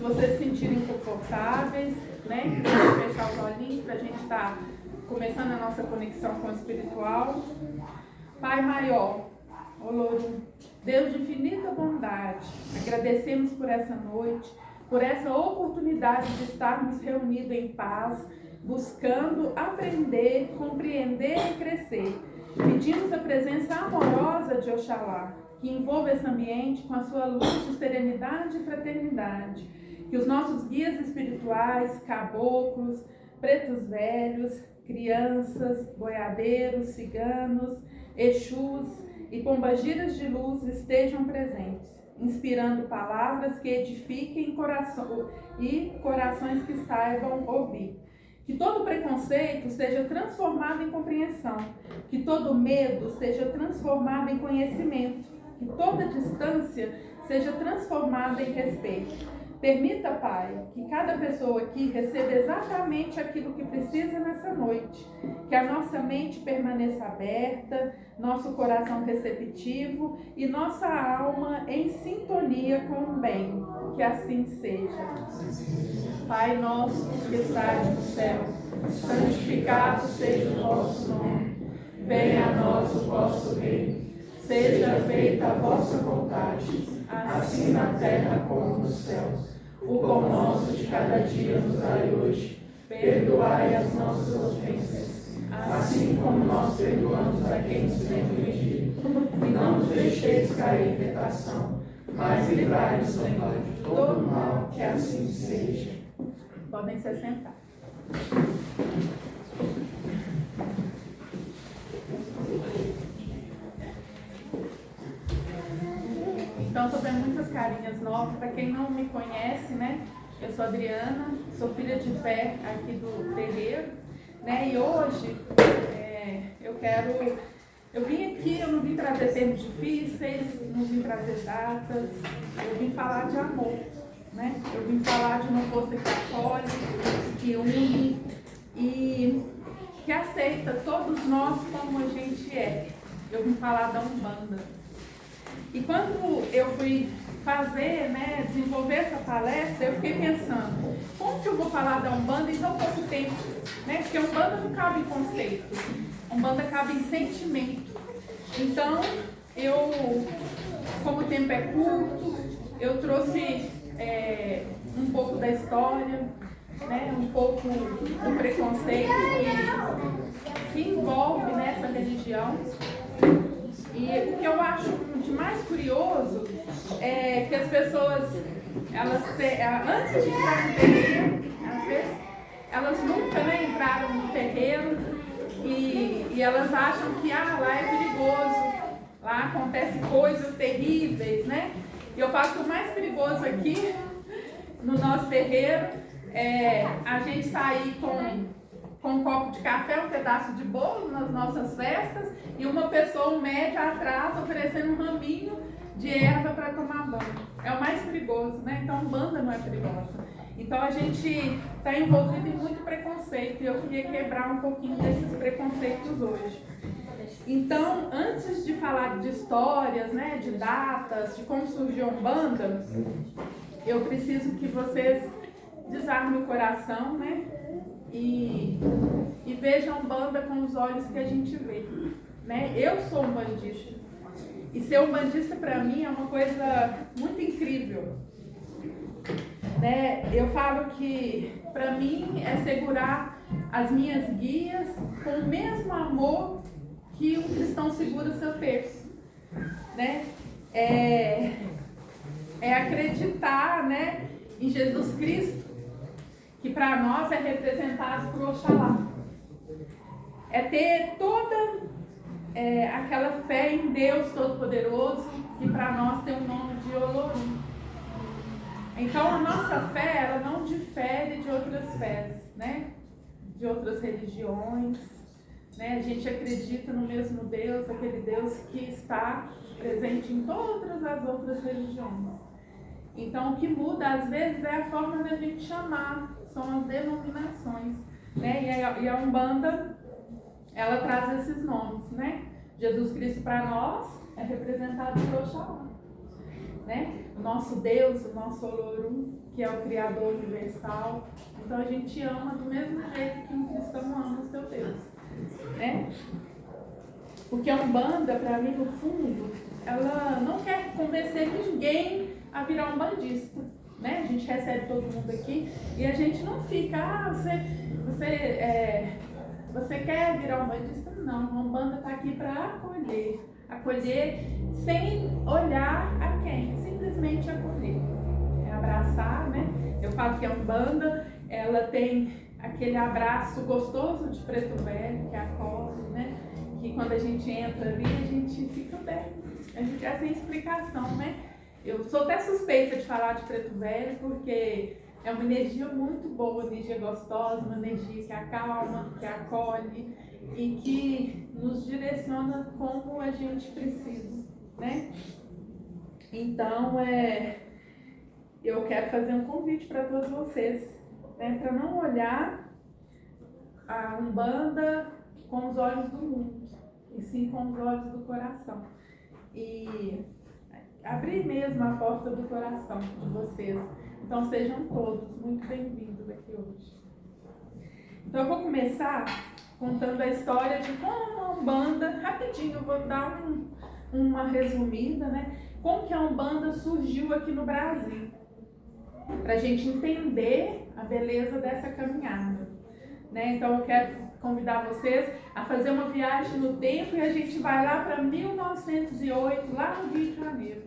vocês se sentirem confortáveis, né? Vamos fechar os olhinhos para a gente estar começando a nossa conexão com o espiritual. Pai maior, Olorum, Deus de infinita bondade, agradecemos por essa noite, por essa oportunidade de estarmos reunidos em paz, buscando aprender, compreender e crescer. Pedimos a presença amorosa de Oxalá, que envolva esse ambiente com a sua luz de serenidade e fraternidade. Que os nossos guias espirituais, caboclos, pretos velhos, crianças, boiadeiros, ciganos, exus e pombagiras de luz estejam presentes, inspirando palavras que edifiquem corações que saibam ouvir. Que todo preconceito seja transformado em compreensão, que todo medo seja transformado em conhecimento, que toda distância seja transformada em respeito. Permita, Pai, que cada pessoa aqui receba exatamente aquilo que precisa nessa noite, que a nossa mente permaneça aberta, nosso coração receptivo e nossa alma em sintonia com o bem. Que assim seja. Pai nosso que estais no céu, santificado seja o vosso nome. Venha a nós o vosso reino. Seja feita a vossa vontade, assim na terra como nos céus. O pão nosso de cada dia nos dai hoje. Perdoai as nossas ofensas, assim como nós perdoamos a quem nos tem ofendido. E não nos deixeis cair em tentação, mas livrai-nos, Senhor, de todo mal, que assim seja. Podem se sentar. Então, estou vendo muitas carinhas novas. Para quem não me conhece, né? Eu sou Adriana, sou filha de fé aqui do terreiro, né? E hoje eu vim aqui, eu não vim trazer termos difíceis, não vim trazer datas, eu vim falar de amor, né? Eu vim falar de uma força que acolhe, que une e que aceita todos nós como a gente é. Eu vim falar da Umbanda. E quando eu fui fazer, né, desenvolver essa palestra, eu fiquei pensando, como que eu vou falar da Umbanda em tão pouco tempo? Né? Porque a Umbanda não cabe em conceito, a Umbanda cabe em sentimento. Então, como o tempo é curto, eu trouxe um pouco da história, né, um pouco do preconceito que envolve nessa religião. E o que eu acho de mais curioso é que as pessoas, antes de entrar no terreiro, às vezes, elas nunca, né, entraram no terreiro e elas acham que lá é perigoso, lá acontecem coisas terríveis, né? E eu falo que o mais perigoso aqui no nosso terreiro é a gente sair com um copo de café, um pedaço de bolo nas nossas festas e uma pessoa, um médico atrás, oferecendo um raminho de erva para tomar banho. É o mais perigoso, né? Então, Umbanda não é perigosa. Então, a gente está envolvido em muito preconceito e eu queria quebrar um pouquinho desses preconceitos hoje. Então, antes de falar de histórias, né, de datas, de como surgiu a Umbanda, eu preciso que vocês desarmem o coração, né? E vejam a Umbanda com os olhos que a gente vê, né? Eu sou umbandista e ser umbandista para mim é uma coisa muito incrível, né? Eu falo que para mim é segurar as minhas guias com o mesmo amor que um cristão segura o seu terço, né? É acreditar, né, em Jesus Cristo, que para nós é representado por Oxalá. É ter toda aquela fé em Deus Todo-Poderoso, que para nós tem o nome de Olorum. Então a nossa fé, ela não difere de outras fés, né? De outras religiões, né? A gente acredita no mesmo Deus, aquele Deus que está presente em todas as outras religiões. Então, o que muda, às vezes, é a forma da gente chamar, são as denominações, né? E a Umbanda, ela traz esses nomes, né? Jesus Cristo, para nós, é representado por Oxalá. né? O nosso Deus, o nosso Olorum, que é o Criador universal. Então a gente ama do mesmo jeito que um cristão ama o seu Deus, né? Porque a Umbanda, para mim, no fundo, ela não quer convencer ninguém a virar umbandista, né? A gente recebe todo mundo aqui e a gente não fica, você quer virar umbandista? Não, a Umbanda está aqui para acolher sem olhar a quem, simplesmente acolher, é abraçar, né? Eu falo que a Umbanda, ela tem aquele abraço gostoso de preto velho, que acolhe, né? Que quando a gente entra ali, a gente fica bem, a gente já tem explicação, né? Eu sou até suspeita de falar de preto velho, porque é uma energia muito boa, uma energia gostosa, uma energia que acalma, que acolhe e que nos direciona como a gente precisa, né? Então, eu quero fazer um convite para todos vocês, né? Para não olhar a Umbanda com os olhos do mundo, e sim com os olhos do coração. E abrir mesmo a porta do coração de vocês. Então sejam todos muito bem-vindos aqui hoje. Então eu vou começar contando a história de como a Umbanda, rapidinho, eu vou dar uma resumida, né? Como que a Umbanda surgiu aqui no Brasil, para a gente entender a beleza dessa caminhada, né? Então eu quero convidar vocês a fazer uma viagem no tempo e a gente vai lá para 1908, lá no Rio de Janeiro.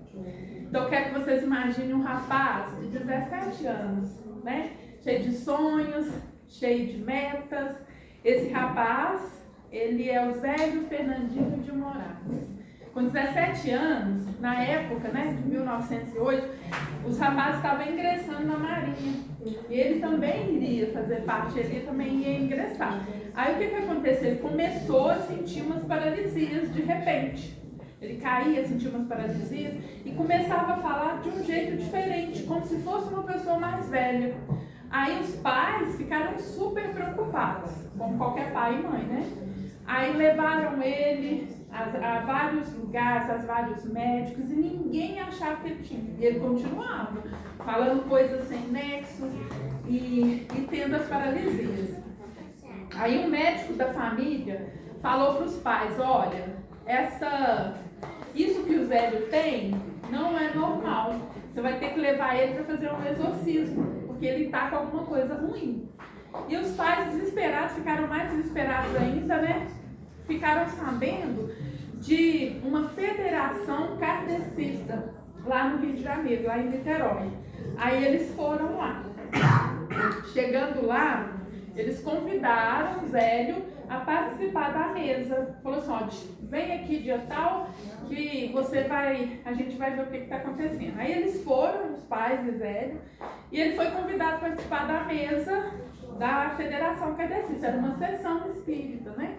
Então eu quero que vocês imaginem um rapaz de 17 anos, né? Cheio de sonhos, cheio de metas. Esse rapaz, ele é o Zélio Fernandinho de Moraes. Com 17 anos, na época, né, de 1908, os rapazes estavam ingressando na Marinha. E ele também iria fazer parte, ele também ia ingressar. Aí o que aconteceu? Ele começou a sentir umas paralisias de repente. Ele caía, sentia umas paralisias e começava a falar de um jeito diferente, como se fosse uma pessoa mais velha. Aí os pais ficaram super preocupados, como qualquer pai e mãe, né? Aí levaram ele a vários lugares, a vários médicos, e ninguém achava que ele tinha. E ele continuava falando coisas sem nexo e tendo as paralisias. Aí um médico da família falou para os pais: olha, isso que o Zélio tem não é normal. Você vai ter que levar ele para fazer um exorcismo, porque ele está com alguma coisa ruim. E os pais desesperados ficaram mais desesperados ainda, né? Ficaram sabendo de uma federação kardecista lá no Rio de Janeiro, lá em Niterói. Aí eles foram lá. Chegando lá, eles convidaram o Zélio a participar da mesa. Falou assim: ó, vem aqui dia tal que a gente vai ver o que está acontecendo. Aí eles foram, os pais de Zélio, e ele foi convidado a participar da mesa da Federação Kardecista. Era uma sessão espírita, né?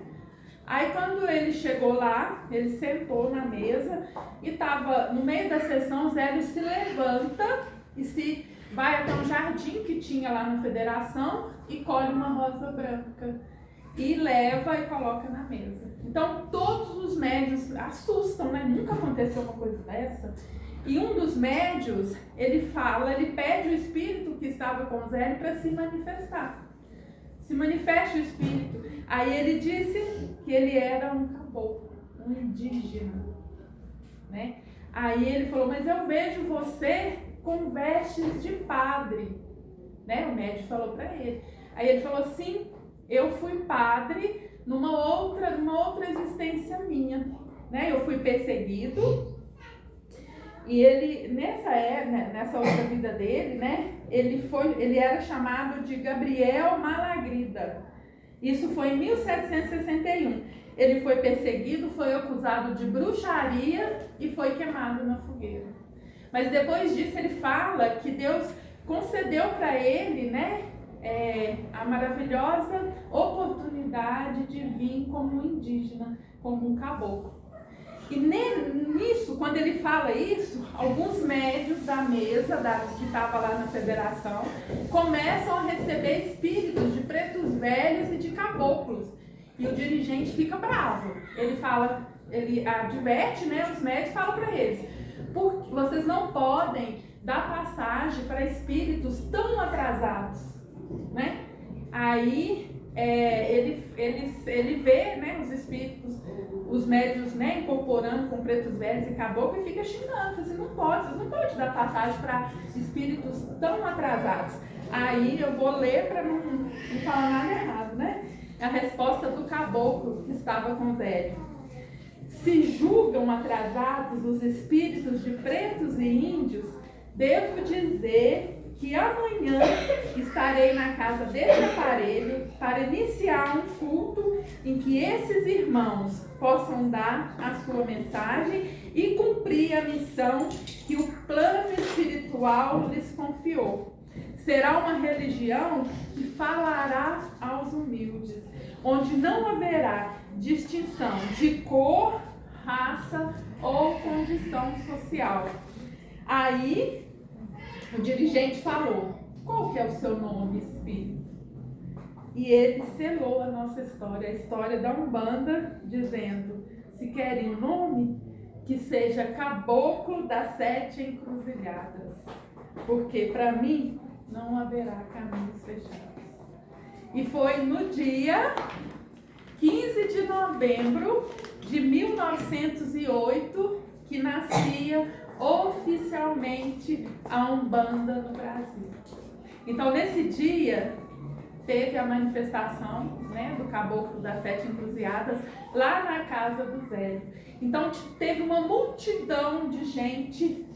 Aí quando ele chegou lá, ele sentou na mesa e estava no meio da sessão. Zélio se levanta e vai até um jardim que tinha lá na Federação e colhe uma rosa branca e leva e coloca na mesa. Então todos os médios assustam, né? Nunca aconteceu uma coisa dessa. E um dos médios, ele pede o espírito que estava com o Zélio para se manifestar. Se manifesta o espírito. Aí ele disse que ele era um caboclo, um indígena, né? Aí ele falou: mas eu vejo você com vestes de padre, né? O médico falou para ele. Aí ele falou: sim, eu fui padre numa outra existência minha, né? Eu fui perseguido. E ele, nessa outra vida dele, né? Ele era chamado de Gabriel Malagrida. Isso foi em 1761. Ele foi perseguido, foi acusado de bruxaria e foi queimado na fogueira. Mas depois disso ele fala que Deus concedeu para ele, né, a maravilhosa oportunidade de vir como um indígena, como um caboclo. E nisso, quando ele fala isso, alguns médios da mesa que estava lá na federação começam a receber espíritos de pretos velhos e de caboclos. E o dirigente fica bravo. Ele adverte, né? Os médios falam para eles: porque vocês não podem dar passagem para espíritos tão atrasados, né? Aí ele vê, né, os espíritos, os médios, né, incorporando com pretos velhos e caboclo, e fica xingando, assim, não pode, vocês não podem dar passagem para espíritos tão atrasados. Aí eu vou ler para não falar nada errado, né? A resposta do caboclo que estava com Zélio. Se julgam atrasados os espíritos de pretos e índios, devo dizer que amanhã estarei na casa desse aparelho para iniciar um culto em que esses irmãos possam dar a sua mensagem e cumprir a missão que o plano espiritual lhes confiou. Será uma religião que falará aos humildes, onde não haverá distinção de cor, raça ou condição social. Aí o dirigente falou: qual que é o seu nome, espírito? E ele selou a nossa história, a história da Umbanda, dizendo: se querem um nome, que seja Caboclo das 7 Encruzilhadas, porque para mim não haverá caminhos fechados. E foi no dia 15 de novembro de 1908 que nascia oficialmente a Umbanda no Brasil. Então, nesse dia, teve a manifestação, né, do Caboclo das 7 Encruzilhadas lá na casa do Zélio. Então, teve uma multidão de gente,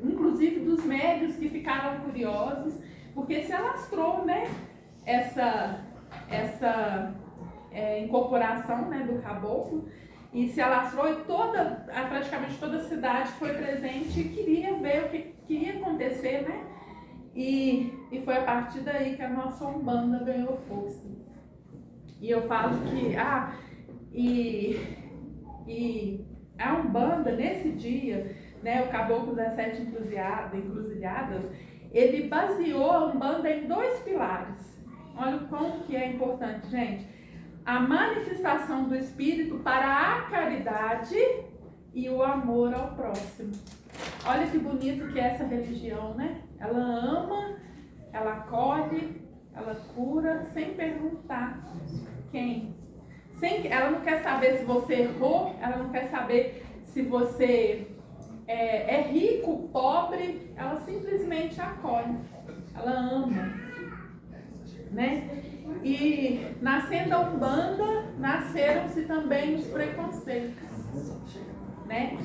inclusive dos médios, que ficaram curiosos, porque se alastrou, né, essa incorporação, né, do caboclo, e se alastrou, e praticamente toda a cidade foi presente e queria ver o que ia acontecer, né? E foi a partir daí que a nossa Umbanda ganhou força. E eu falo que a Umbanda, nesse dia, né, o Caboclo das 7 Encruzilhadas, ele baseou a Umbanda em 2 pilares. Olha o quão que é importante, gente. A manifestação do Espírito para a caridade e o amor ao próximo. Olha que bonito que é essa religião, né? Ela ama, ela acolhe, ela cura, sem perguntar quem. Ela não quer saber se você errou, ela não quer saber se você é rico, pobre, ela simplesmente acolhe, ela ama, né? E nascendo a Umbanda, nasceram-se também os preconceitos, né?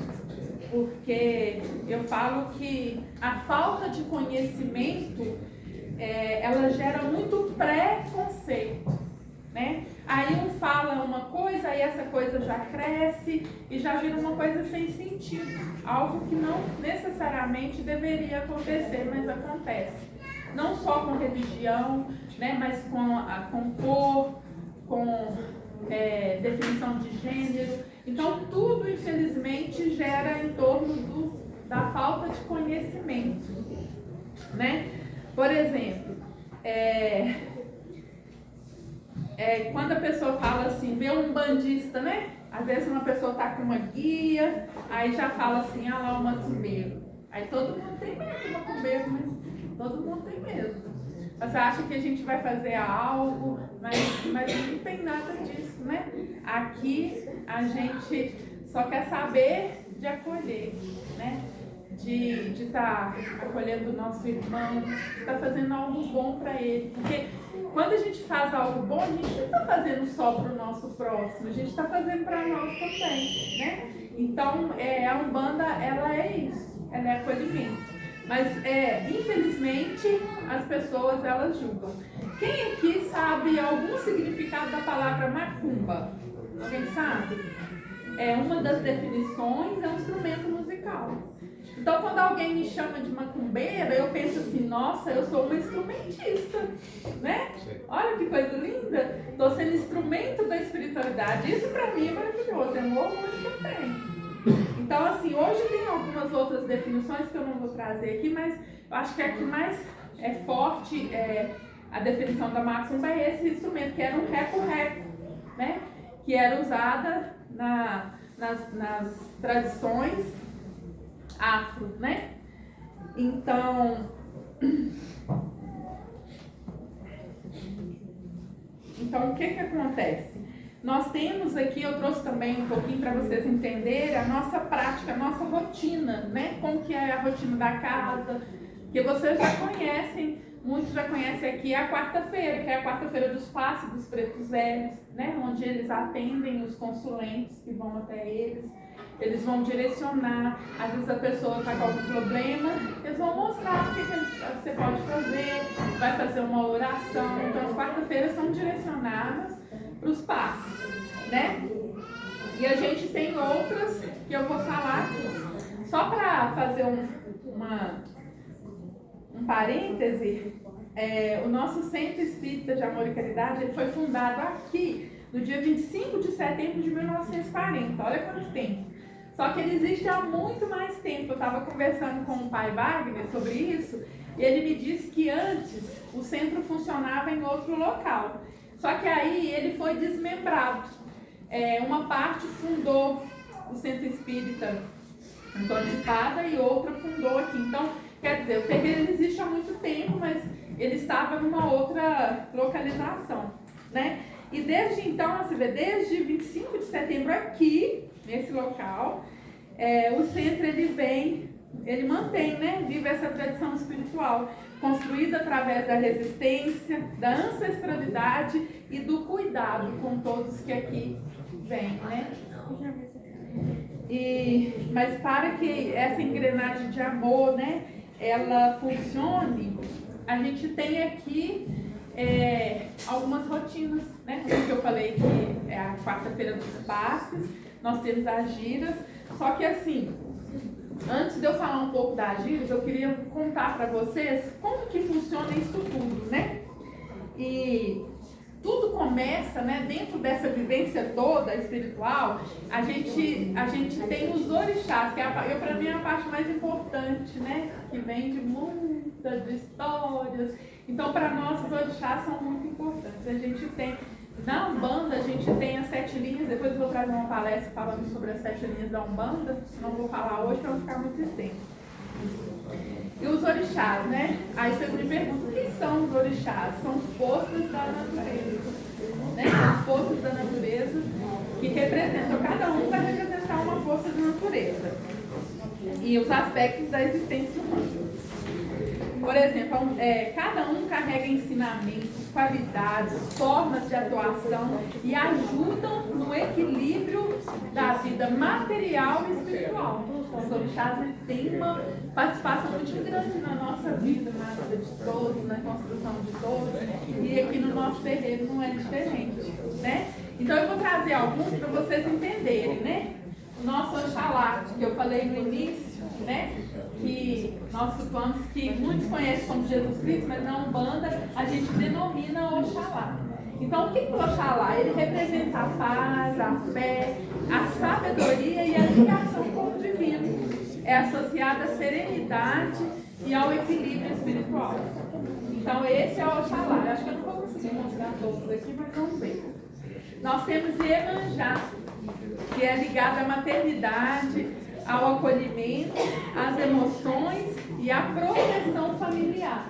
Porque eu falo que a falta de conhecimento, ela gera muito preconceito, né? Aí um fala uma coisa, aí essa coisa já cresce e já vira uma coisa sem sentido, algo que não necessariamente deveria acontecer, mas acontece. Não só com religião, né, mas com cor, com definição de gênero. Então, tudo, infelizmente, gera em torno da falta de conhecimento, né? Por exemplo, quando a pessoa fala assim, vê um bandista, né? Às vezes uma pessoa tá com uma guia, aí já fala assim, lá o macumbeiro. Aí todo mundo tem medo do macumbeiro, mas todo mundo tem medo. Você acha que a gente vai fazer algo, mas não tem nada disso, né? Aqui a gente só quer saber de acolher, né? De estar acolhendo o nosso irmão, de estar fazendo algo bom para ele. Porque quando a gente faz algo bom, a gente não está fazendo só para o nosso próximo, a gente está fazendo para nós também, né? Então, a Umbanda, ela é isso, ela é acolhimento. Mas, infelizmente, as pessoas, elas julgam. Quem aqui sabe algum significado da palavra macumba? Alguém sabe? Uma das definições é um instrumento musical. Então, quando alguém me chama de macumbeira, eu penso assim, nossa, eu sou uma instrumentista, né? Olha que coisa linda, estou sendo instrumento da espiritualidade. Isso para mim é maravilhoso, é um orgulho que eu tenho. Então, assim, hoje tem algumas outras definições que eu não vou trazer aqui, mas eu acho que a que mais é forte, a definição da macumba é esse instrumento, que era um reco-reco, né? Que era usada nas tradições afro, né? Então, o que acontece? Nós temos aqui, eu trouxe também um pouquinho para vocês entenderem a nossa prática, a nossa rotina, né? Como que é a rotina da casa, que vocês já conhecem, muitos já conhecem aqui a quarta-feira, que é a quarta-feira dos passes dos pretos velhos, né? Onde eles atendem os consulentes que vão até eles vão direcionar, às vezes a pessoa está com algum problema, eles vão mostrar o que você pode fazer, vai fazer uma oração. Então as quarta-feiras são direcionadas para os passes, né? E a gente tem outras que eu vou falar aqui. Só para fazer um parêntese, o nosso Centro Espírita de Amor e Caridade ele foi fundado aqui no dia 25 de setembro de 1940. Olha quanto tempo. Só que ele existe há muito mais tempo. Eu estava conversando com o pai Wagner sobre isso e ele me disse que antes o centro funcionava em outro local. Só que aí ele foi desmembrado. Uma parte fundou o Centro Espírita Antônio de Pada e outra fundou aqui. Então, quer dizer, o terreiro existe há muito tempo, mas ele estava numa outra localização, né? E desde então, você vê, desde 25 de setembro aqui, nesse local, o centro ele mantém, né? Vive essa tradição espiritual, construída através da resistência, da ancestralidade e do cuidado com todos que aqui vêm, né? Mas para que essa engrenagem de amor, né, ela funcione, a gente tem aqui algumas rotinas, né? Como que eu falei que é a quarta-feira dos passes, nós temos as giras, só que assim, antes de eu falar um pouco das giras, eu queria contar para vocês como que funciona isso tudo, né? E tudo começa, né, dentro dessa vivência toda espiritual, a gente tem os orixás, que para mim é a parte mais importante, né? Que vem de muitas histórias. Então, para nós, os orixás são muito importantes. A gente tem, na Umbanda, a gente tem as 7 linhas, depois eu vou trazer uma palestra falando sobre as 7 linhas da Umbanda, não vou falar hoje para não ficar muito extenso. E os orixás, né? Aí vocês me perguntam, o que são os orixás? São forças da natureza, né? As forças da natureza que representam, cada um vai representar uma força da natureza e os aspectos da existência humana. Por exemplo, cada um carrega ensinamentos, qualidades, formas de atuação e ajudam no equilíbrio da vida material e espiritual. Os orixás têm uma participação muito grande na nossa vida, na vida de todos, na construção de todos, e aqui no nosso terreiro não é diferente, né? Então eu vou trazer alguns para vocês entenderem, né? O nosso Oxalá, que eu falei no início, né? Que nós cultuamos, que muitos conhecem como Jesus Cristo, mas na Umbanda a gente denomina Oxalá. Então, o que é o Oxalá? Ele representa a paz, a fé, a sabedoria e a ligação com o divino. É associada à serenidade e ao equilíbrio espiritual. Então, esse é o Oxalá. Eu acho que eu não vou conseguir mostrar todos aqui, mas vamos ver. Nós temos Iemanjá, que é ligado à maternidade, ao acolhimento, às emoções e à proteção familiar.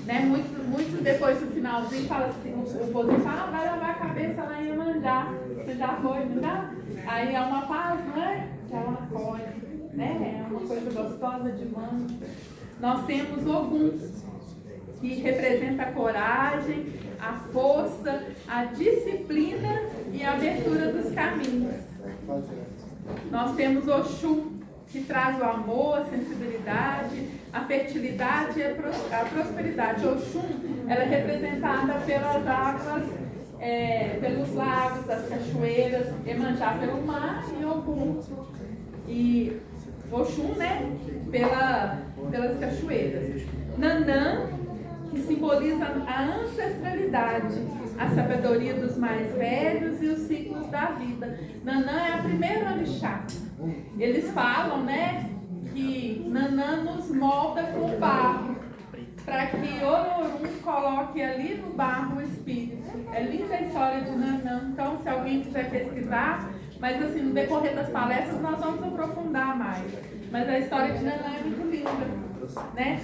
Né? Muito depois do finalzinho fala assim, o povo fala, vai lavar a cabeça lá em Iemanjá. Você já foi, não já? Aí é uma paz, não é? Que ela acolhe, né? É uma coisa gostosa de mão. Nós temos Ogum, que representa a coragem, a força, a disciplina e a abertura dos caminhos. Nós temos Oxum, que traz o amor, a sensibilidade, a fertilidade e a prosperidade. Oxum, ela é representada pelas águas, pelos lagos, as cachoeiras, Iemanjá pelo mar e Ogum. E Oxum, né, pelas cachoeiras. Nanã, que simboliza a ancestralidade, a sabedoria dos mais velhos e os ciclos da vida. Nanã é a primeira orixá. Eles falam, né, que Nanã nos molda com barro, para que Olorum coloque ali no barro o espírito. É linda a história de Nanã. Então, se alguém quiser pesquisar, Mas assim, no decorrer das palestras nós vamos aprofundar mais. Mas a história de Nanã é muito linda, né?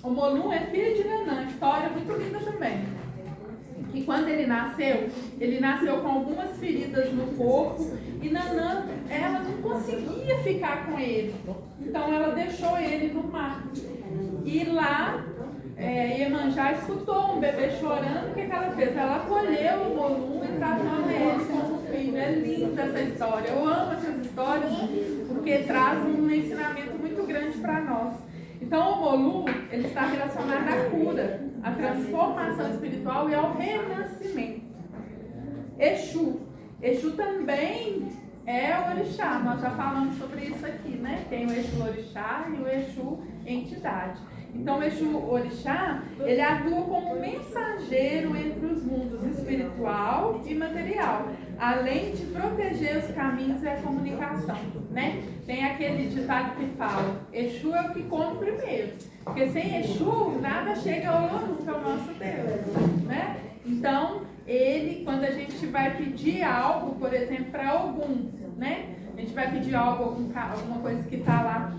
O Molum é filho de Nanã, história muito linda também. Que quando ele nasceu com algumas feridas no corpo e Nanã, ela não conseguia ficar com ele. Então ela deixou ele no mar. E lá, Iemanjá escutou um bebê chorando, o que ela fez? Ela acolheu o Molum e tratou ele como filho. É linda essa história. Eu amo essas histórias porque traz um ensinamento muito grande para nós. Então o Molum, ele está relacionado à cura, à transformação espiritual e ao renascimento. Exu também é o orixá, nós já falamos sobre isso aqui, né? Tem o Exu orixá e o Exu entidade. Então o Exu orixá, ele atua como mensageiro entre os mundos espiritual e material, além de proteger os caminhos e a comunicação, né? Tem aquele ditado que fala, Exu é o que come primeiro, porque sem Exu nada chega ao Olodum, que é o nosso Deus, né? Então, quando a gente vai pedir algo, por exemplo, para algum, né? A gente vai pedir algo, alguma coisa que está lá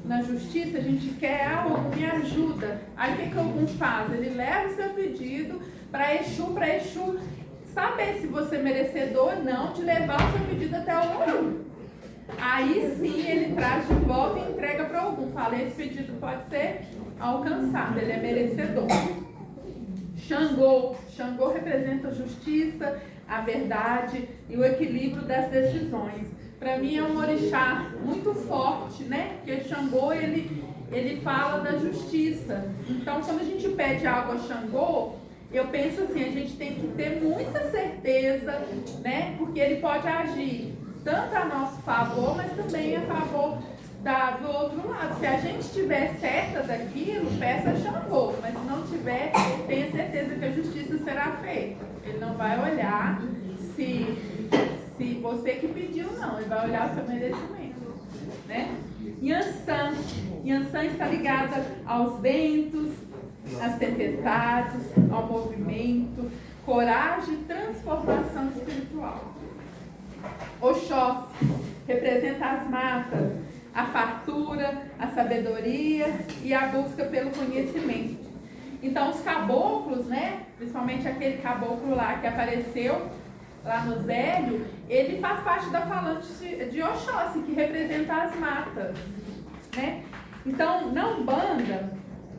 na justiça, a gente quer algo, me ajuda. Aí o que algum faz? Ele leva o seu pedido para Exu saber se você é merecedor ou não de levar o seu pedido até o Olodum. Aí sim ele traz de volta e entrega para algum. Fala, esse pedido pode ser alcançado, ele é merecedor. Xangô representa a justiça, a verdade e o equilíbrio das decisões. Para mim é um orixá muito forte, né? Porque Xangô, ele fala da justiça. Então, quando a gente pede algo a Xangô, eu penso assim, a gente tem que ter muita certeza, né? Porque ele pode agir tanto a nosso favor, mas também a favor do outro lado. Se a gente tiver certa daquilo, peça Xangô, mas se não tiver, tenha certeza que a justiça será feita. Ele não vai olhar se você que pediu, não. Ele vai olhar o seu merecimento, né? Yansan está ligada aos ventos, às tempestades, ao movimento, coragem e transformação espiritual. Oxóssi representa as matas, a fartura, a sabedoria e a busca pelo conhecimento. Então os caboclos, né, principalmente aquele caboclo lá que apareceu lá no Zélio, ele faz parte da falante de Oxóssi, que representa as matas, né? Então, na Umbanda,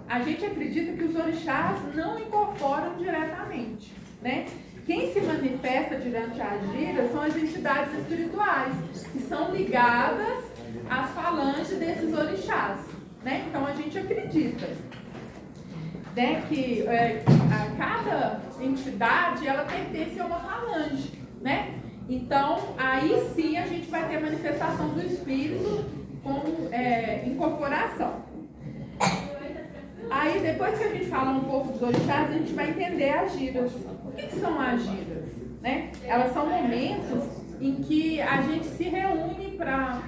a gente acredita que os orixás não incorporam diretamente, né? Quem se manifesta durante a gira são as entidades espirituais, que são ligadas às falanges desses orixás, né? Então a gente acredita, né, que a cada entidade ela pertence a uma falange, né? Então aí sim a gente vai ter a manifestação do espírito como incorporação. Aí depois que a gente fala um pouco dos orixás, a gente vai entender as giras. O que são as giras, né? Elas são momentos em que a gente se reúne para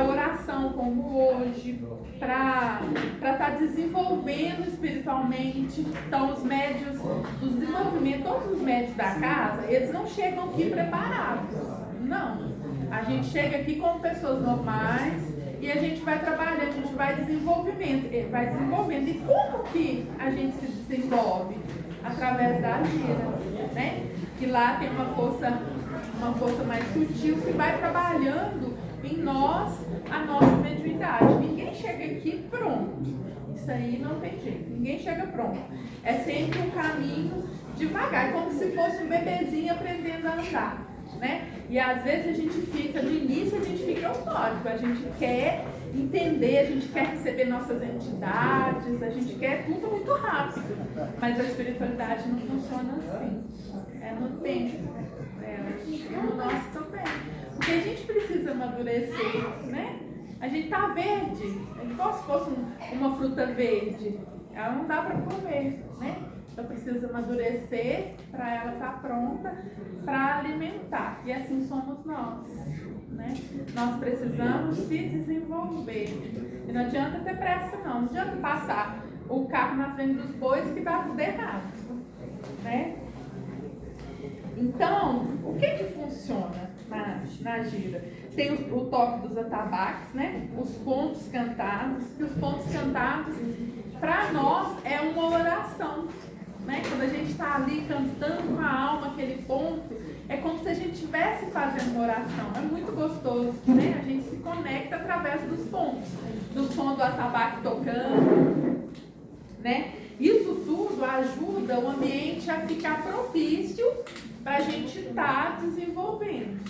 oração, como hoje, para estar desenvolvendo espiritualmente. Então os médios do desenvolvimento, todos os médios da casa, eles não chegam aqui preparados, não. A gente chega aqui como pessoas normais e a gente vai trabalhando, a gente vai desenvolvendo. E como que a gente se desenvolve? Através da gira, né? Que lá tem uma força mais sutil que vai trabalhando em nós a nossa mediunidade. Ninguém chega aqui pronto. Isso aí não tem jeito. Ninguém chega pronto. É sempre um caminho devagar, como se fosse um bebezinho aprendendo a andar, né? E às vezes a gente fica, no início a gente fica eufórico, a gente quer entender, a gente quer receber nossas entidades, a gente quer tudo muito rápido. Mas a espiritualidade não funciona assim. É no tempo. E no nosso também. Porque a gente precisa amadurecer, né? A gente tá verde, é igual se fosse uma fruta verde. Ela não dá para comer, né? Então precisa amadurecer para ela estar pronta para alimentar. E assim somos nós, né? Nós precisamos se desenvolver. E não adianta ter pressa não adianta passar o carro na frente dos bois que dá tudo errado, né? Então, o que funciona na gira? Tem o toque dos atabaques, né? Os pontos cantados, que os pontos cantados, para nós, é uma oração. Né? Quando a gente está ali cantando com a alma aquele ponto, é como se a gente estivesse fazendo uma oração. É muito gostoso, né? A gente se conecta através dos pontos. Do som do atabaque tocando, né? Isso tudo ajuda o ambiente a ficar propício para a gente estar desenvolvendo.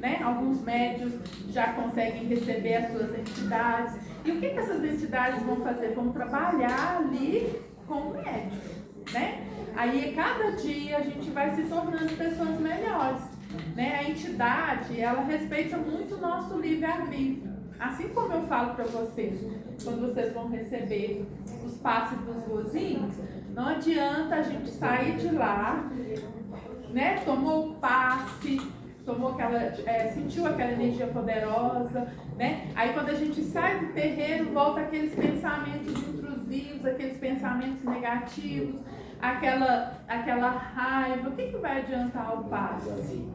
Né? Alguns médios já conseguem receber as suas entidades. E o que essas entidades vão fazer? Vão trabalhar ali com o médio. Né? Aí cada dia a gente vai se tornando pessoas melhores, né? A entidade, ela respeita muito o nosso livre-arbítrio, assim como eu falo para vocês, quando vocês vão receber os passes dos vozinhos, não adianta a gente sair de lá, né? Tomou o passe, sentiu aquela energia poderosa, né? Aí quando a gente sai do terreiro, volta aqueles pensamentos intrusivos, aqueles pensamentos negativos, aquela raiva. O que vai adiantar o passe?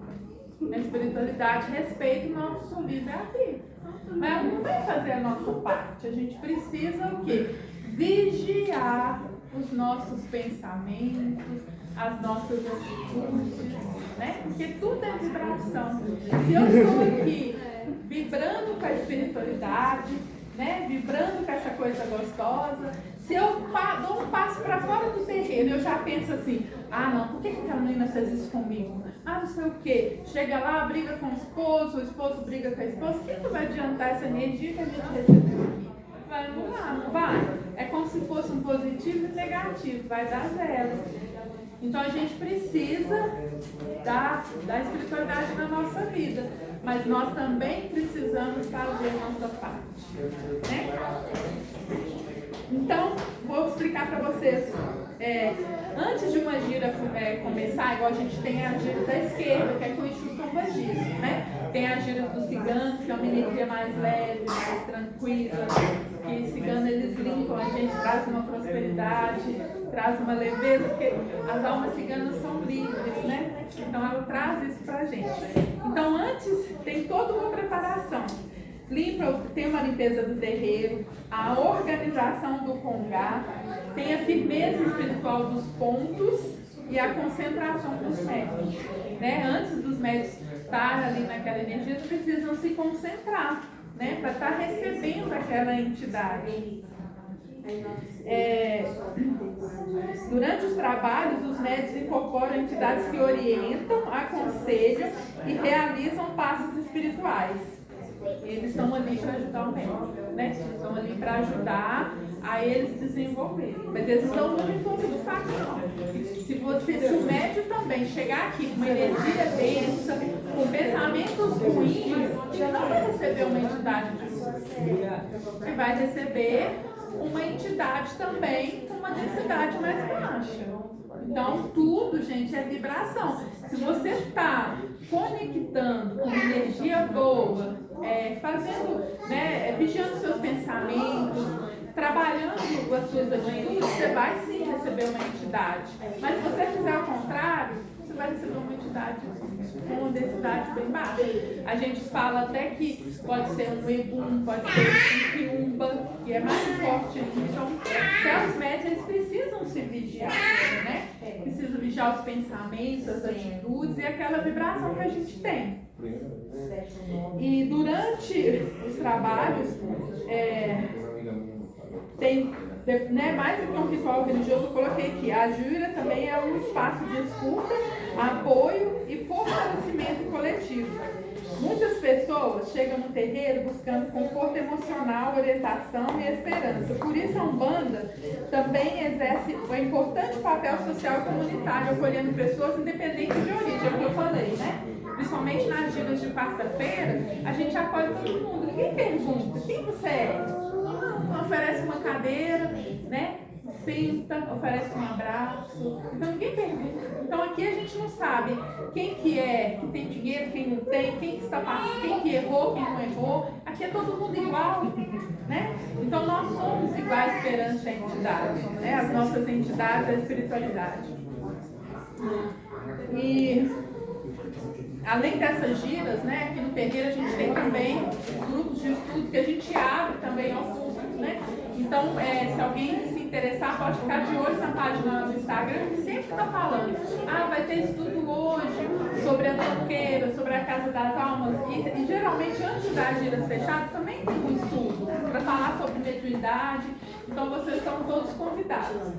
A espiritualidade respeita o nosso livre-arbítrio, mas ela não vai fazer a nossa parte. A gente precisa o quê? Vigiar os nossos pensamentos, as nossas atitudes, né? Porque tudo é vibração. Se eu estou aqui vibrando com a espiritualidade, né? Vibrando com essa coisa gostosa, se eu dou um passo para fora do terreno, eu já penso assim, ah não, por que aquela menina fez isso comigo? Ah, não sei o quê. Chega lá, briga com o esposo briga com a esposa, o que vai adiantar essa energia que a gente recebeu aqui? Não vai. É como se fosse um positivo e um negativo, vai dar zero. Então a gente precisa da espiritualidade na nossa vida, mas nós também precisamos fazer a nossa parte, né? Então, vou explicar para vocês. Antes de uma gira começar, igual a gente tem a gira da esquerda, que é com o Exu Pombagira, né? Tem a gira dos ciganos, que é uma energia mais leve, mais tranquila. Que cigano eles limpam a gente, traz uma prosperidade, traz uma leveza, porque as almas ciganas são livres, né? Então ela traz isso pra gente. Então antes tem toda uma preparação. Tem uma limpeza do terreiro, a organização do congá, tem a firmeza espiritual dos pontos e a concentração dos médios. Né? Antes dos médios estarem ali naquela energia, eles precisam se concentrar, né? Para estar recebendo aquela entidade. Durante os trabalhos, os médios incorporam entidades que orientam, aconselham e realizam passos espirituais. Eles estão ali para ajudar o médico, né? Estão ali para ajudar a eles desenvolverem. Mas eles não estão em todo do fato, não. Se o médico também chegar aqui com uma energia densa, com pensamentos ruins, ele não vai receber uma entidade de luz. Ele vai receber uma entidade também com uma densidade mais baixa. Então, tudo, gente, é vibração. Se você está conectando com energia boa, fazendo, né, vigiando seus pensamentos, trabalhando as suas atitudes, você vai sim receber uma entidade. Mas se você fizer ao contrário, você vai receber uma entidade com uma densidade bem baixa. A gente fala até que pode ser um ebum, pode ser um quiumba, que é mais forte ainda. Então, até os médios eles precisam se vigiar, né? Precisam vigiar os pensamentos, as atitudes e aquela vibração que a gente tem. E durante os trabalhos, tem, né, mais do que um ritual religioso, eu coloquei aqui, a jura também é um espaço de escuta, apoio e fortalecimento coletivo. Muitas pessoas chegam no terreiro buscando conforto emocional, orientação e esperança. Por isso a Umbanda também exerce um importante papel social e comunitário, acolhendo pessoas independentes de origem, é o que eu falei, né? Principalmente nas giras de quarta-feira, a gente acolhe todo mundo. Ninguém pergunta quem você é. Oferece uma cadeira, né? Senta, oferece um abraço. Então ninguém pergunta. Então aqui a gente não sabe quem que é, que tem dinheiro, quem não tem, quem que está passando, quem que errou, quem não errou. Aqui é todo mundo igual, né? Então nós somos iguais perante a entidade, né? As nossas entidades, a espiritualidade. E além dessas giras, né, aqui no terreiro a gente tem também grupos de estudo que a gente abre também ao público, né? Então, se alguém se interessar, pode ficar de olho na página do Instagram, que sempre está falando. Vai ter estudo hoje sobre a tranqueira, sobre a Casa das Almas. E geralmente, antes das giras fechadas, também tem um estudo para falar sobre mediunidade. Então, vocês estão todos convidados.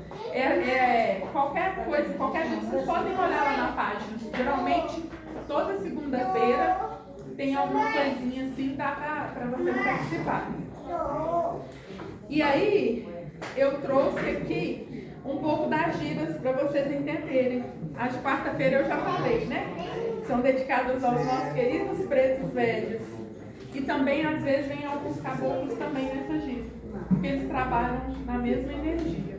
Qualquer coisa, qualquer dúvida, vocês podem olhar lá na página. Geralmente, toda segunda-feira tem alguma coisinha assim, dá para vocês participarem. E aí, eu trouxe aqui um pouco das giras para vocês entenderem. As de quarta-feira eu já falei, né? São dedicadas aos nossos queridos pretos velhos. E também, às vezes, vem alguns caboclos também nessa gira, porque eles trabalham na mesma energia.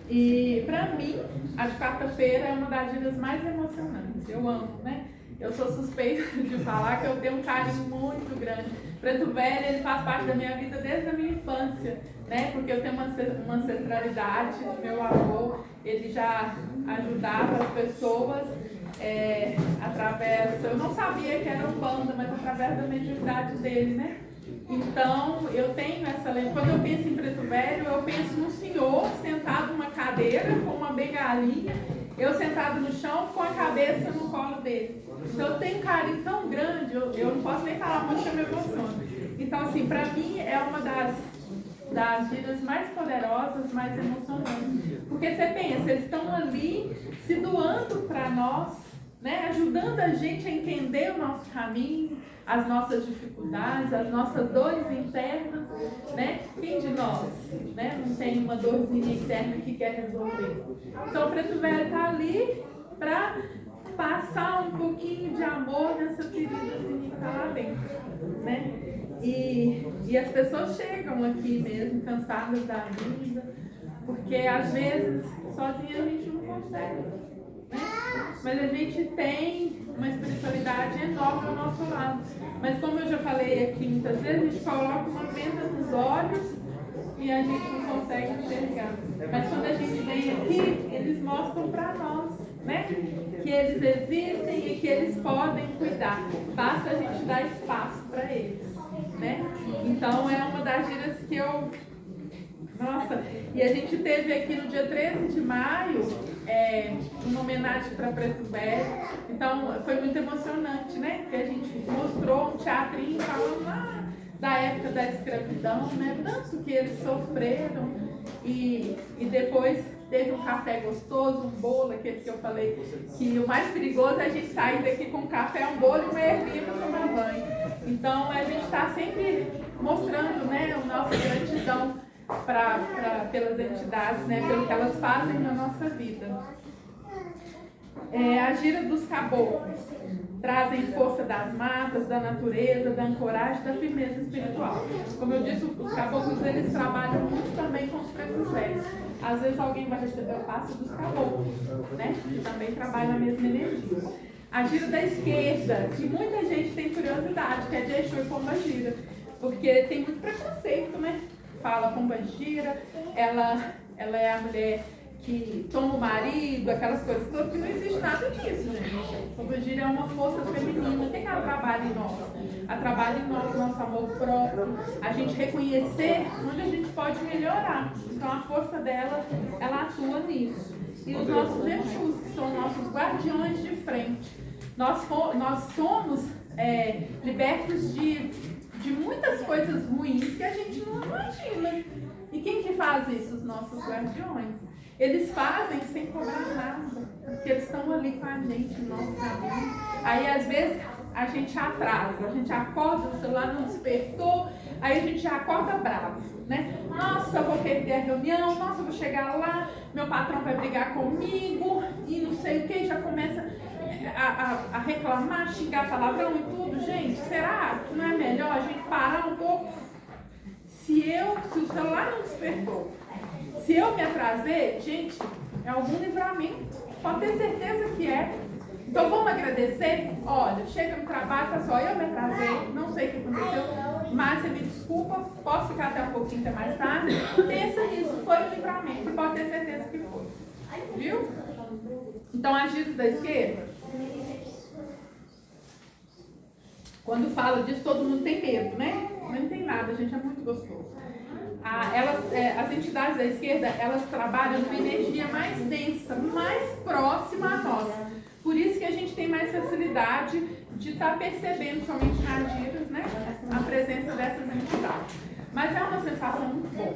E, para mim, a de quarta-feira é uma das giras mais emocionantes. Eu amo, né? Eu sou suspeita de falar que eu tenho um carinho muito grande. Preto Velho, ele faz parte da minha vida desde a minha infância, né? Porque eu tenho uma ancestralidade, meu avô, ele já ajudava as pessoas através, eu não sabia que era um banda, mas através da mediunidade dele, né? Então, eu tenho essa lembrança. Quando eu penso em Preto Velho, eu penso num senhor sentado numa cadeira com uma bengalinha, eu sentado no chão com a cabeça no colo dele. Então, eu tenho um carinho tão grande, eu não posso nem falar muito que eu me emociono. Então, assim, para mim é uma das giras mais poderosas, mais emocionantes. Porque você pensa, eles estão ali se doando para nós, né? Ajudando a gente a entender o nosso caminho, as nossas dificuldades, as nossas dores internas, né? Quem de nós, né, não tem uma dorzinha interna que quer resolver? Então o Preto Velho está ali para passar um pouquinho de amor nessa feridazinha que está lá dentro, né? E as pessoas chegam aqui mesmo cansadas da vida, porque às vezes sozinha a gente não consegue, né? Mas a gente tem uma espiritualidade enorme ao nosso lado. Mas como eu já falei aqui muitas vezes, a gente coloca uma venda nos olhos e a gente não consegue enxergar. Mas quando a gente vem aqui, eles mostram para nós, né, que eles existem e que eles podem cuidar. Basta a gente dar espaço para eles, né? Então é uma das giras que eu... Nossa, e a gente teve aqui no dia 13 de maio uma homenagem para Preto Velho. Então foi muito emocionante, né? Porque a gente mostrou um teatrinho falando lá da época da escravidão, né? Tanto que eles sofreram. E depois teve um café gostoso, um bolo, aquele que eu falei que o mais perigoso é a gente sair daqui com um café, um bolo e uma ervilha para tomar banho. Então a gente está sempre mostrando, né, a nossa gratidão pelas entidades, né, pelo que elas fazem na nossa vida. A gira dos caboclos trazem força das matas, da natureza, da ancoragem, da firmeza espiritual. Como eu disse, os caboclos eles trabalham muito também com os pretos velhos. Às vezes alguém vai receber o passe dos caboclos, né, que também trabalham a mesma energia. A gira da esquerda, que muita gente tem curiosidade, que é de Exu e Pombagira, porque tem muito preconceito, né? Fala Pombagira, ela é a mulher que toma o marido, aquelas coisas todas, que não existe nada disso, gente. Pombagira é uma força feminina. O que ela trabalha em nós? Ela trabalha em nós, nosso amor próprio, a gente reconhecer onde a gente pode melhorar. Então a força dela, ela atua nisso. E os nossos Exus, que são nossos guardiões de frente. Nós somos libertos de muitas coisas ruins que a gente não imagina. E quem que faz isso? Os nossos guardiões. Eles fazem sem cobrar nada, porque eles estão ali com a gente no nosso caminho. Aí, às vezes, a gente atrasa, a gente acorda, o celular não despertou, aí a gente já acorda bravo, né? Nossa, eu vou perder a reunião, nossa, eu vou chegar lá, meu patrão vai brigar comigo, e não sei o que, já começa a reclamar, xingar palavrão e tudo. Gente, será que não é melhor a gente parar um pouco? Se o celular não despertou, se eu me atrasei, gente, é algum livramento, pode ter certeza que é. Então vamos agradecer. Olha, chega no trabalho, fala só, eu me atrasei, não sei o que aconteceu, Márcia, me desculpa, posso ficar até um pouquinho até mais tarde? Pensa nisso, foi um livramento, pode ter certeza que foi. Viu? Então, a gira da esquerda, Quando fala disso, todo mundo tem medo, né? Mas não tem nada, a gente é muito gostoso. As entidades da esquerda, elas trabalham numa energia mais densa, mais próxima a nós. Por isso que a gente tem mais facilidade de estar percebendo, somente nas giras, né, a presença dessas entidades. Mas é uma sensação muito boa.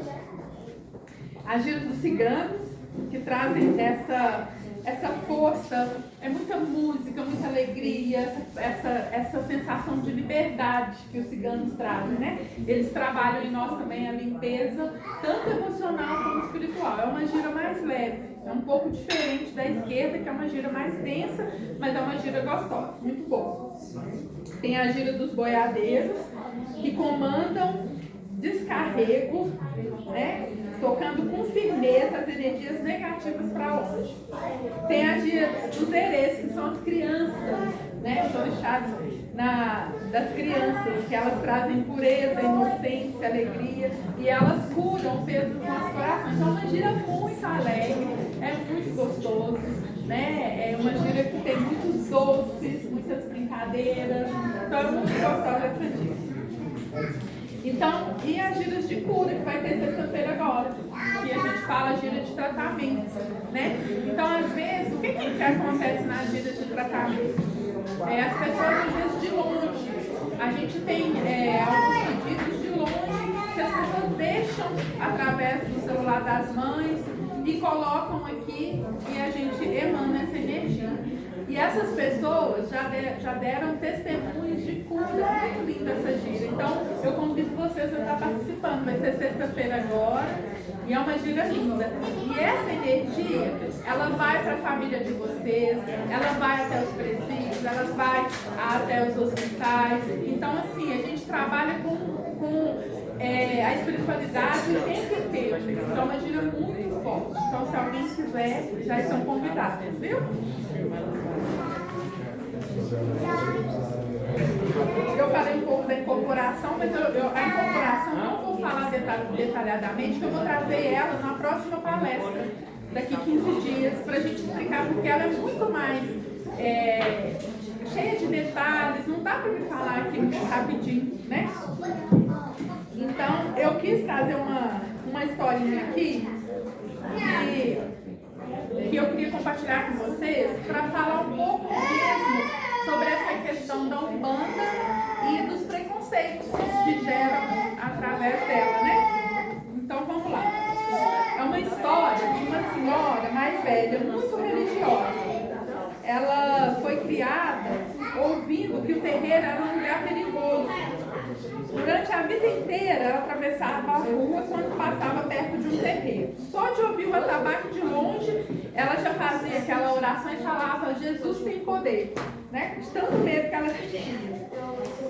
As giras dos ciganos, que trazem essa força, é muita música, muita alegria, essa sensação de liberdade que os ciganos trazem, né? Eles trabalham em nós também a limpeza, tanto emocional como espiritual. É uma gira mais leve, é um pouco diferente da esquerda, que é uma gira mais densa, mas é uma gira gostosa, muito boa. Tem a gira dos boiadeiros, que comandam descarrego, né? Tocando com firmeza as energias negativas para longe. Tem a gira dos herês, que são as crianças, né? Estão deixados das crianças, que elas trazem pureza, inocência, alegria, e elas curam o peso dos nossos corações. Então é uma gira muito alegre, é muito gostoso, né? É uma gira que tem muitos doces, muitas brincadeiras, então é muito gostosa essa gira. Então, e as giras de cura, que vai ter sexta-feira agora, que a gente fala gira de tratamento, né? Então, às vezes, o que acontece nas giras de tratamento? As pessoas, às vezes, de longe, a gente tem alguns pedidos de longe, que as pessoas deixam através do celular das mães e colocam aqui e a gente emana essa energia. E essas pessoas já deram testemunhos de cura, muito linda essa gira. Então, eu convido vocês a estar participando. Vai ser sexta-feira agora e é uma gira linda. E essa energia, ela vai para a família de vocês, ela vai até os presídios, ela vai até os hospitais. Então, assim, a gente trabalha com a espiritualidade o tempo inteiro. Então, é uma gira muito forte. Então, se alguém quiser, já estão convidados, viu? Eu falei um pouco da incorporação, mas a incorporação não vou falar detalhadamente, que eu vou trazer ela na próxima palestra, daqui 15 dias, para a gente explicar, porque ela é muito mais cheia de detalhes, não dá para me falar aqui muito rapidinho, né? Então, eu quis trazer uma historinha aqui que eu queria compartilhar com vocês para falar um pouco mesmo sobre essa questão da Umbanda e dos preconceitos que geram através dela, né? Então vamos lá. É uma história de uma senhora mais velha, muito religiosa. Ela foi criada ouvindo que o terreiro era um lugar perigoso. Durante a vida inteira, ela atravessava a rua quando passava perto de um terreiro. Só de ouvir o atabaque de longe, ela já fazia aquela oração e falava: Jesus tem poder, né? De tanto medo que ela tinha.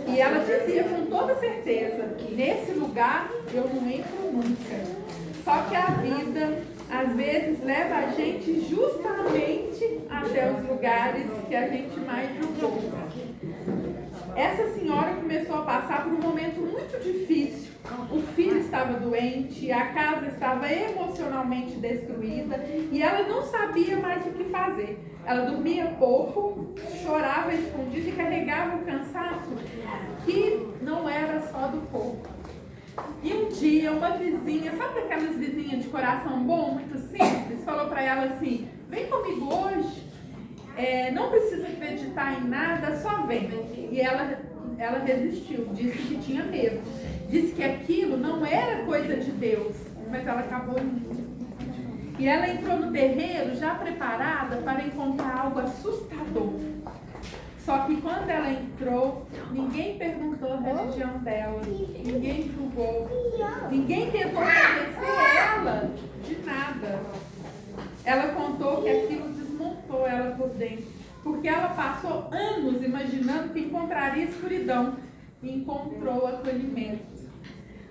E ela dizia com toda certeza: nesse lugar eu não entro nunca. Só que a vida, às vezes, leva a gente justamente até os lugares que a gente mais julgou. Essa senhora começou a passar por um momento muito difícil. O filho estava doente, a casa estava emocionalmente destruída e ela não sabia mais o que fazer. Ela dormia pouco, chorava escondida e carregava o cansaço que não era só do corpo. E um dia uma vizinha, sabe aquelas vizinhas de coração bom, muito simples, falou para ela assim: vem comigo hoje. Não precisa acreditar em nada, só vem. E ela resistiu, disse que tinha medo, disse que aquilo não era coisa de Deus, mas ela acabou indo. E ela entrou no terreiro já preparada para encontrar algo assustador. Só que quando ela entrou, ninguém perguntou a religião dela, ninguém julgou, ninguém tentou convencer ela de nada. Ela contou que aquilo desmontou ela por dentro, porque ela passou anos imaginando que encontraria escuridão e encontrou acolhimento.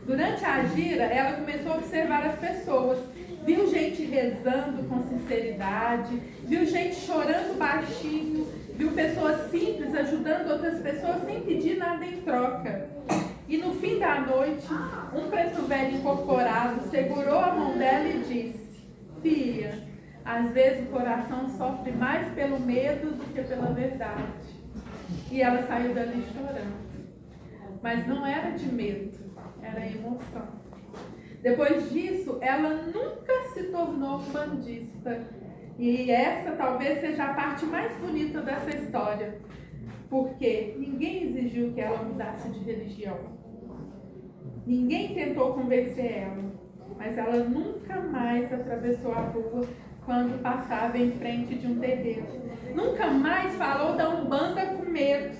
Durante a gira, ela começou a observar as pessoas, viu gente rezando com sinceridade, viu gente chorando baixinho, viu pessoas simples ajudando outras pessoas sem pedir nada em troca. E no fim da noite, um preto velho incorporado segurou a mão dela e disse: filha, às vezes o coração sofre mais pelo medo do que pela verdade. E ela saiu dali chorando. mas não era de medo, era emoção. Depois disso, ela nunca se tornou bandista. E essa talvez seja a parte mais bonita dessa história, porque ninguém exigiu que ela mudasse de religião. Ninguém tentou convencer ela, mas ela nunca mais atravessou a rua quando passava em frente de um terreiro. Nunca mais falou da Umbanda com medo.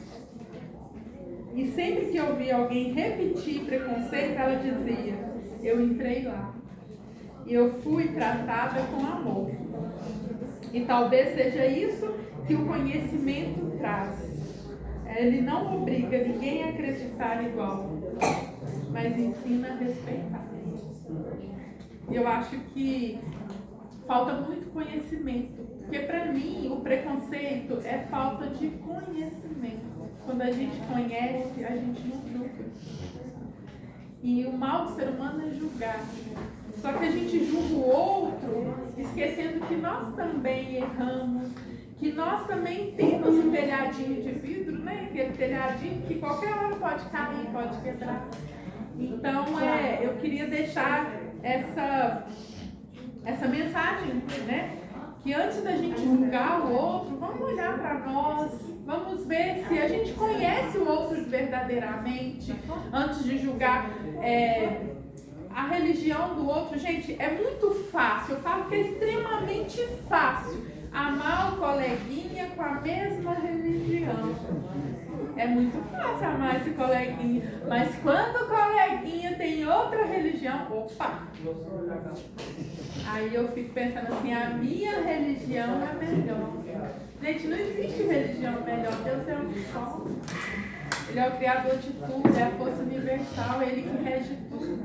E sempre que eu via alguém repetir preconceito, ela dizia: eu entrei lá e eu fui tratada com amor. E talvez seja isso que o conhecimento traz. Ele não obriga ninguém a acreditar igual, mas ensina a respeitar. E eu acho que falta muito conhecimento, porque para mim o preconceito é falta de conhecimento. Quando a gente conhece, a gente não julga. E o mal do ser humano é julgar. Só que a gente julga o outro, esquecendo que nós também erramos, que nós também temos um telhadinho de vidro, né? Aquele telhadinho que qualquer hora pode cair, pode quebrar. Então, eu queria deixar essa mensagem, né? Que antes da gente julgar o outro, vamos olhar para nós, vamos ver se a gente conhece o outro verdadeiramente, antes de julgar a religião do outro. Gente, é muito fácil, eu falo que é extremamente fácil amar o coleguinha com a mesma religião. É muito fácil amar esse coleguinha, mas quando o coleguinha tem outra religião, opa! Aí eu fico pensando assim, a minha religião é melhor. Gente, não existe religião melhor, Deus é um só. Ele é o criador de tudo, é a força universal, é ele que rege tudo.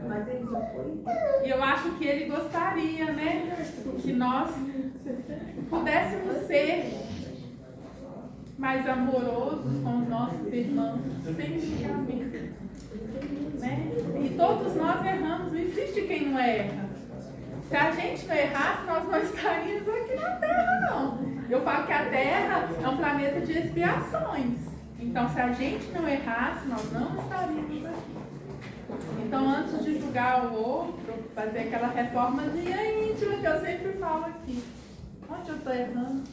E eu acho que ele gostaria, né, que nós pudéssemos ser mais amorosos com os nossos irmãos, sem julgamento, né? E todos nós erramos, não existe quem não erra. Se a gente não errasse, nós não estaríamos aqui na Terra, não. Eu falo que a Terra é um planeta de expiações. Então, se a gente não errasse, nós não estaríamos aqui. Então, antes de julgar o outro, fazer aquela reformazinha íntima que eu sempre falo aqui. Onde eu estou errando?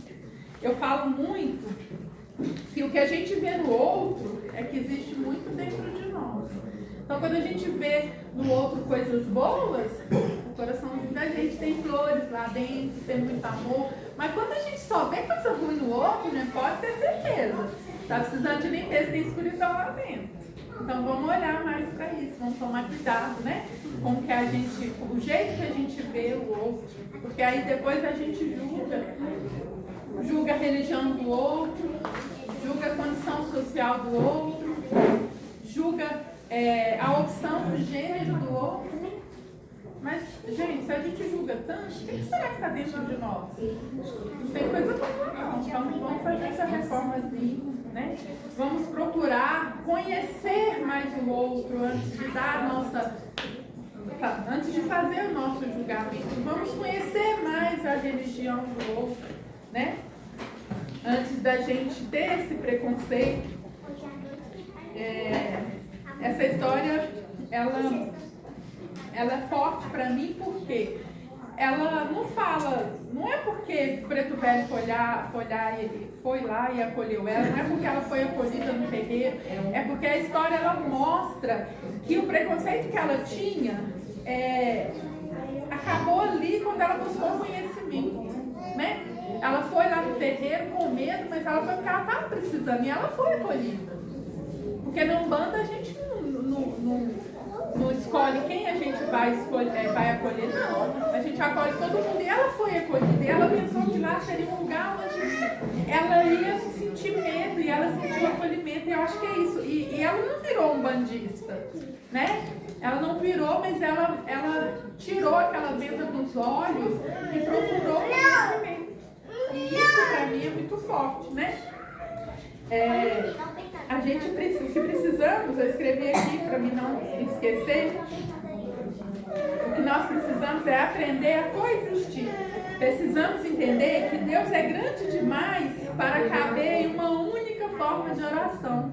Eu falo muito que o que a gente vê no outro é que existe muito dentro de nós. Então, quando a gente vê no outro coisas boas, o coraçãozinho da gente tem flores lá dentro, tem muito amor. Mas quando a gente só vê coisa ruim no outro, né, pode ter certeza. Está precisando de limpeza, tem escuridão lá dentro. Então, vamos olhar mais para isso, vamos tomar cuidado, né? Com que a gente, o jeito que a gente vê o outro. Porque aí depois a gente julga a religião do outro, julga a condição social do outro, julga a opção do gênero do outro. Mas, gente, se a gente julga tanto, o que será que está dentro de nós? Não tem coisa boa não. Então, vamos fazer essa reformazinha, né? Vamos procurar conhecer mais o outro antes de dar antes de fazer o nosso julgamento. Vamos conhecer mais a religião do outro, né? Antes da gente ter esse preconceito. Essa história, ela é forte para mim porque ela não fala, não é porque Preto Velho foi lá e acolheu ela, não é porque ela foi acolhida no terreiro, é porque a história ela mostra que o preconceito que ela tinha acabou ali quando ela buscou conhecimento, né? Ela foi lá no terreiro com medo, mas ela foi porque ela estava precisando e ela foi acolhida. Porque na Umbanda a gente não escolhe quem a gente vai acolher, não. A gente acolhe todo mundo e ela foi acolhida. E ela pensou que lá seria um lugar onde ela ia sentir medo e ela sentiu acolhimento. E eu acho que é isso. E ela não virou umbandista, né? Ela não virou, mas ela tirou aquela venda dos olhos e procurou conhecimento. E isso para mim é muito forte, né? A gente precisa, o que precisamos, eu escrevi aqui para mim não esquecer, o que nós precisamos é aprender a coexistir. Precisamos entender que Deus é grande demais para caber em uma única forma de oração,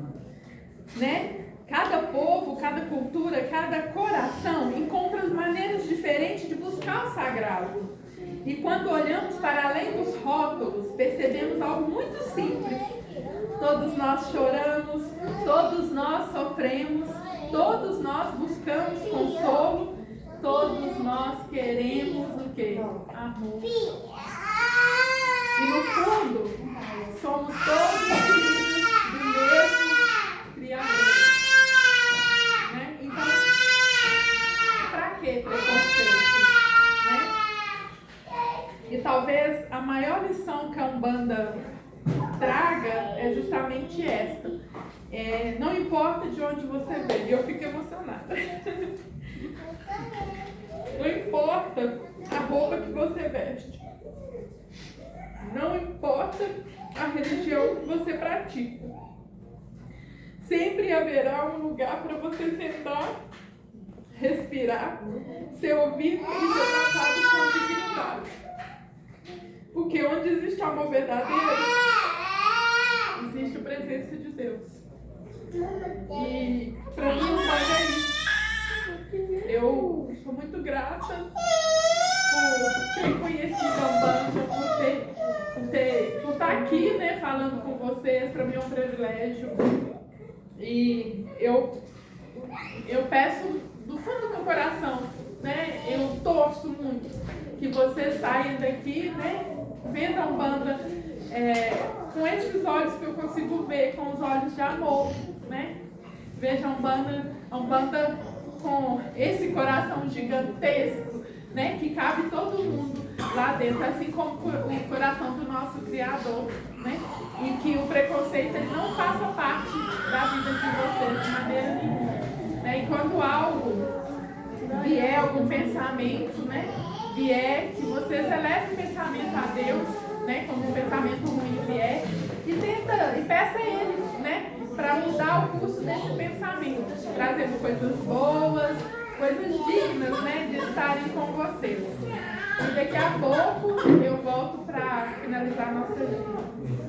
né? Cada povo, cada cultura, cada coração encontra maneiras diferentes de buscar o sagrado. E quando olhamos para além dos rótulos, percebemos algo muito simples. Todos nós choramos, todos nós sofremos, todos nós buscamos consolo, todos nós queremos o quê? Amor. E no fundo, somos todos filhos do mesmo Criador. Né? Então, para que preconceito? Né? E talvez a maior lição que a Umbanda traga é justamente esta. Não importa de onde você vem, eu fico emocionada. Não importa a roupa que você veste. Não importa a religião que você pratica. Sempre haverá um lugar para você sentar, respirar, ser ouvido e ser tratado com dignidade. Porque onde existe amor verdadeiro, existe a presença de Deus. E para mim, Umbanda é isso. Eu sou muito grata por ter conhecido a Umbanda, por estar aqui, né, falando com vocês. Para mim é um privilégio. E eu peço do fundo do meu coração, né, eu torço muito que vocês saiam daqui, né, vendo a Umbanda com esses olhos que eu consigo ver, com os olhos de amor, né? Veja a Umbanda com esse coração gigantesco, né, que cabe todo mundo lá dentro, assim como o coração do nosso Criador, né? E que o preconceito ele não faça parte da vida de vocês de maneira nenhuma, né? E quando algo vier, algum pensamento, né, vier, que vocês elevem o pensamento a Deus, né, quando um pensamento ruim vier, e peça a Ele, né, para mudar o curso desse pensamento, trazendo coisas boas, coisas dignas, né, de estarem com vocês. E daqui a pouco eu volto para finalizar a nossa vida.